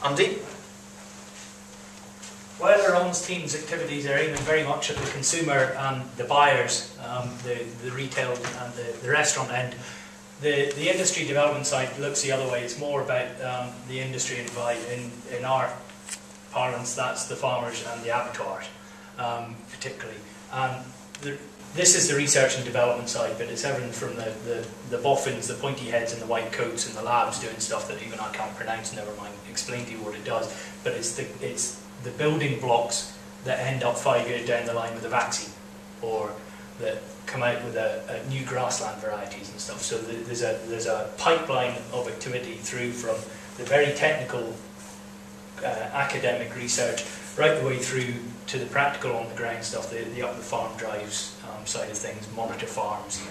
Andy? Well, Laurent's team's activities are aiming very much at the consumer and the buyers, the retail and the restaurant end. The industry development side looks the other way. It's more about the industry in our parlance, that's the farmers and the abattoirs, particularly. This is the research and development side, but it's everything from the boffins, the pointy heads and the white coats and the labs doing stuff that even I can't pronounce, never mind explain to you what it does. But it's the building blocks that end up 5 years down the line with a vaccine, or that come out with a new grassland varieties and stuff. So there's a pipeline of activity through from the very technical academic research right the way through to the practical on the ground stuff, the up the farm drives side of things, monitor farms,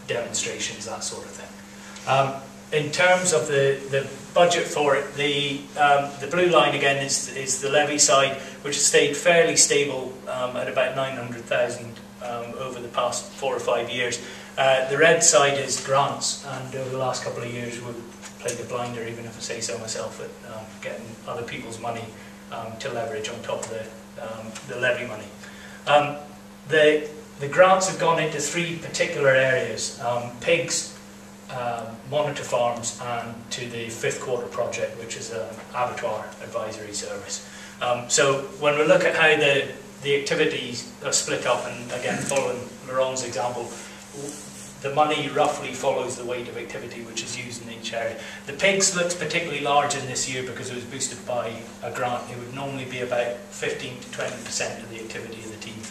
demonstrations, that sort of thing. In terms of the budget for it, the blue line again is the levy side, which has stayed fairly stable at about 900,000 over the past 4 or 5 years. The red side is grants, and over the last couple of years we've played a blinder, even if I say so myself, at getting other people's money to leverage on top of the levy money. The grants have gone into 3 particular areas: pigs, monitor farms, and to the 5th Quarter project, which is an abattoir advisory service. So when we look at how the activities are split up, and again following Laurent's example, the money roughly follows the weight of activity which is used in each area. The pigs looks particularly large in this year because it was boosted by a grant. It would normally be about 15 to 20% of the activity of the team.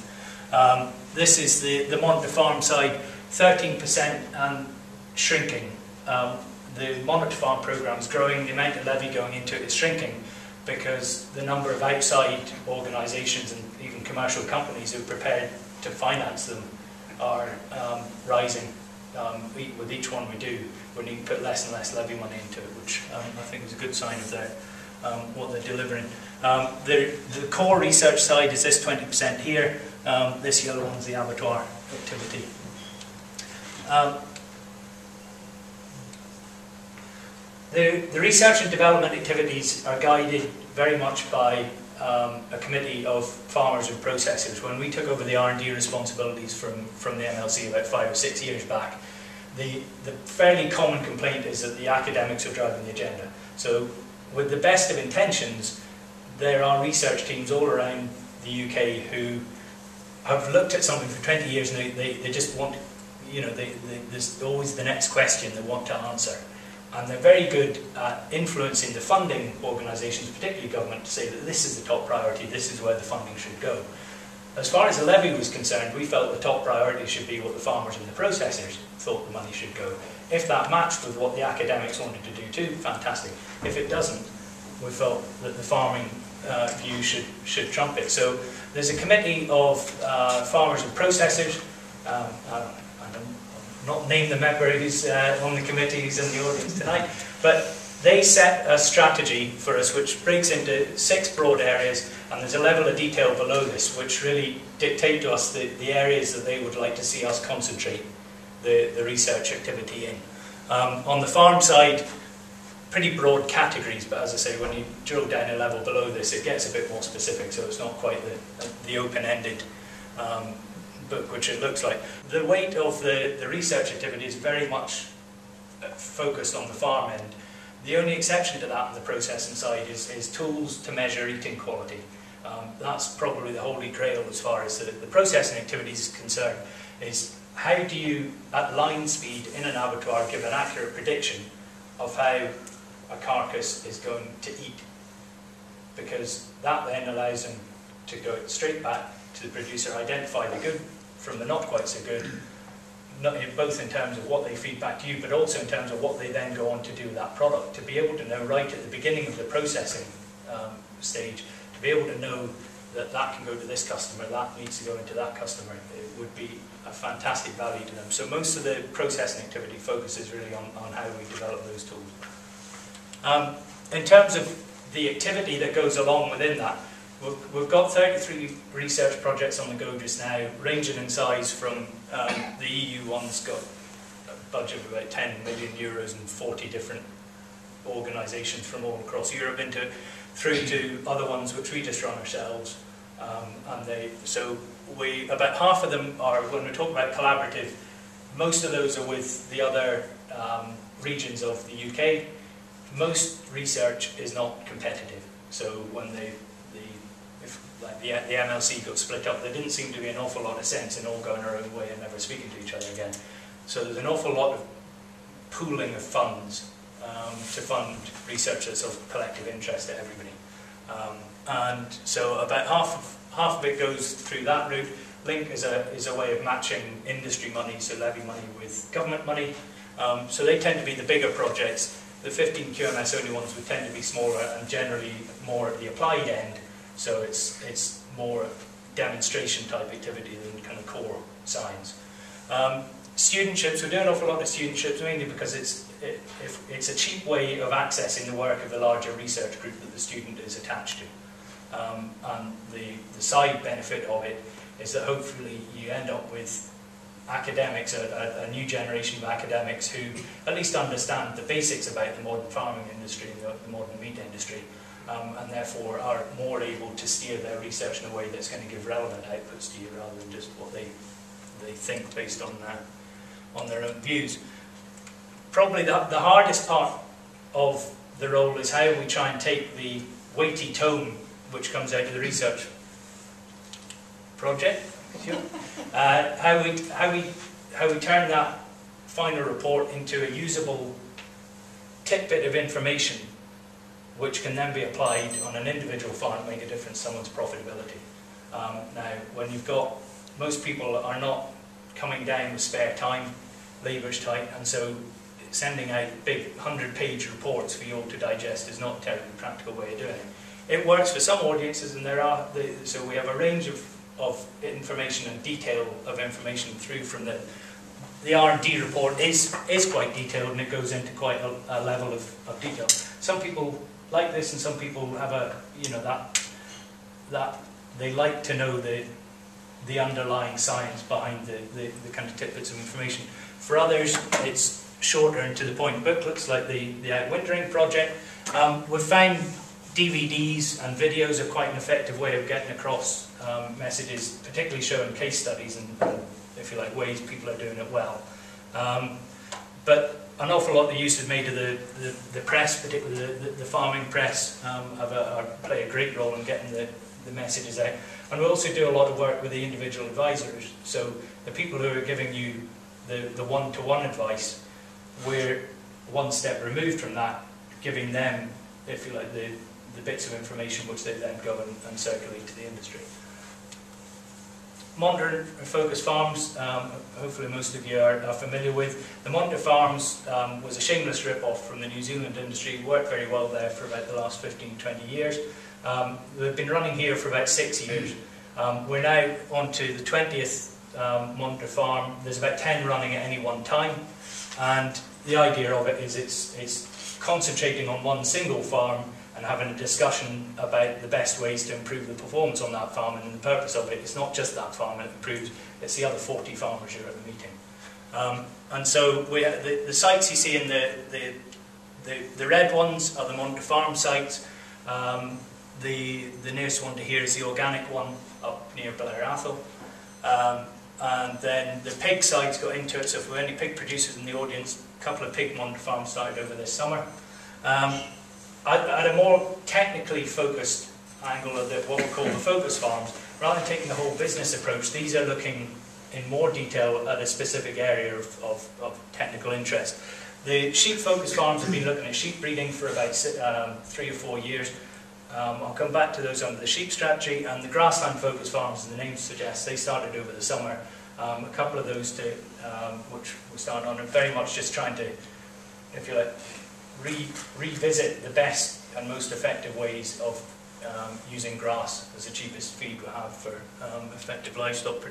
This is the monitor farm side, 13% and shrinking. The monitor farm program is growing, the amount of levy going into it is shrinking because the number of outside organisations and even commercial companies who are prepared to finance them are rising. With each one we do, we need to put less and less levy money into it, which I think is a good sign of what they're delivering. The core research side is this 20% here. This yellow one is the abattoir activity. The research and development activities are guided very much by a committee of farmers and processors. When we took over the R&D responsibilities from the MLC about 5 or 6 years back, the fairly common complaint is that the academics are driving the agenda. So with the best of intentions, there are research teams all around the UK who have looked at something for 20 years and they just want, there's always the next question they want to answer. And they're very good at influencing the funding organisations, particularly government, to say that this is the top priority, this is where the funding should go. As far as the levy was concerned, we felt the top priority should be what the farmers and the processors thought the money should go. If that matched with what the academics wanted to do too, fantastic. If it doesn't, we felt that the farming view should trump it. So there's a committee of farmers and processors. Not name the member who's on the committee who's in the audience tonight, but they set a strategy for us which breaks into 6 broad areas, and there's a level of detail below this which really dictate to us the areas that they would like to see us concentrate the research activity in. On the farm side, pretty broad categories, but as I say, when you drill down a level below this, it gets a bit more specific, so it's not quite the open-ended book which it looks like. The weight of the research activity is very much focused on the farm end. The only exception to that on the processing side is tools to measure eating quality. That's probably the holy grail as far as the processing activity is concerned, is how do you, at line speed in an abattoir, give an accurate prediction of how a carcass is going to eat, because that then allows them to go straight back to the producer, identify the good from the not quite so good, both in terms of what they feed back to you, but also in terms of what they then go on to do with that product. To be able to know right at the beginning of the processing stage, to be able to know that that can go to this customer, that needs to go into that customer, it would be a fantastic value to them. So most of the processing activity focuses really on how we develop those tools. In terms of the activity that goes along within that, we've got 33 research projects on the go just now, ranging in size from the EU one's got a budget of about 10 million euros and 40 different organisations from all across Europe through to other ones which we just run ourselves. About half of them are, when we talk about collaborative, most of those are with the other regions of the UK. Most research is not competitive. So when the MLC got split up, there didn't seem to be an awful lot of sense in all going our own way and never speaking to each other again. So there's an awful lot of pooling of funds to fund research that's of collective interest to everybody. And so about half of it goes through that route. Link is a way of matching industry money, so levy money, with government money. So they tend to be the bigger projects. The 15 QMS only ones would tend to be smaller and generally more at the applied end. So it's more demonstration type activity than kind of core science. Studentships, we're doing an awful lot of studentships, mainly because it's a cheap way of accessing the work of the larger research group that the student is attached to. And the side benefit of it is that hopefully you end up with academics, a new generation of academics who at least understand the basics about the modern farming industry and the modern meat industry, and therefore are more able to steer their research in a way that's going to give relevant outputs to you rather than just what they think based on their own views. Probably the hardest part of the role is how we try and take the weighty tome which comes out of the research project, how we turn that final report into a usable tidbit of information which can then be applied on an individual farm to make a difference to someone's profitability. Now, when you've got, most people are not coming down with spare time, labour's tight, and so sending out big 100-page reports for you all to digest is not a terribly practical way of doing it. It works for some audiences, and so we have a range of information and detail of information through from the R&D report is quite detailed, and it goes into quite a level of detail. Some people like this, and some people have that they like to know the underlying science behind the kind of tidbits of information. For others, it's shorter and to the point booklets like the Outwintering project. We've found DVDs and videos are quite an effective way of getting across messages, particularly showing case studies and, if you like, ways people are doing it well. But an awful lot of the use is made of the press, particularly the farming press, play a great role in getting the messages out. And we also do a lot of work with the individual advisors. So the people who are giving you the one-to-one advice, we're one step removed from that, giving them, if you like, the bits of information which they then go and circulate to the industry. Monitor Focus Farms, hopefully most of you are familiar with. The Monitor Farms was a shameless rip-off from the New Zealand industry, worked very well there for about the last 15-20 years. They've been running here for about 6 years. We're now on to the 20th Monitor Farm. There's about 10 running at any one time, and the idea of it is it's concentrating on one single farm and having a discussion about the best ways to improve the performance on that farm, and the purpose of it is not just that farm that improves, it's the other 40 farmers who are at the meeting. And so the sites you see in the red ones are the Monitor Farm sites. The nearest one to here is the organic one up near Blair Athol. And then the pig sites got into it, so if there were any pig producers in the audience, a couple of pig Monitor farms started over this summer. At a more technically focused angle of what we call the focus farms, rather than taking the whole business approach, these are looking in more detail at a specific area of technical interest. The sheep focus farms have been looking at sheep breeding for about 3 or 4 years. I'll come back to those under the sheep strategy, and the grassland focus farms, as the name suggests, they started over the summer. A couple of those which we started on, are very much just trying to, if you like, revisit the best and most effective ways of using grass as the cheapest feed we have for effective livestock production.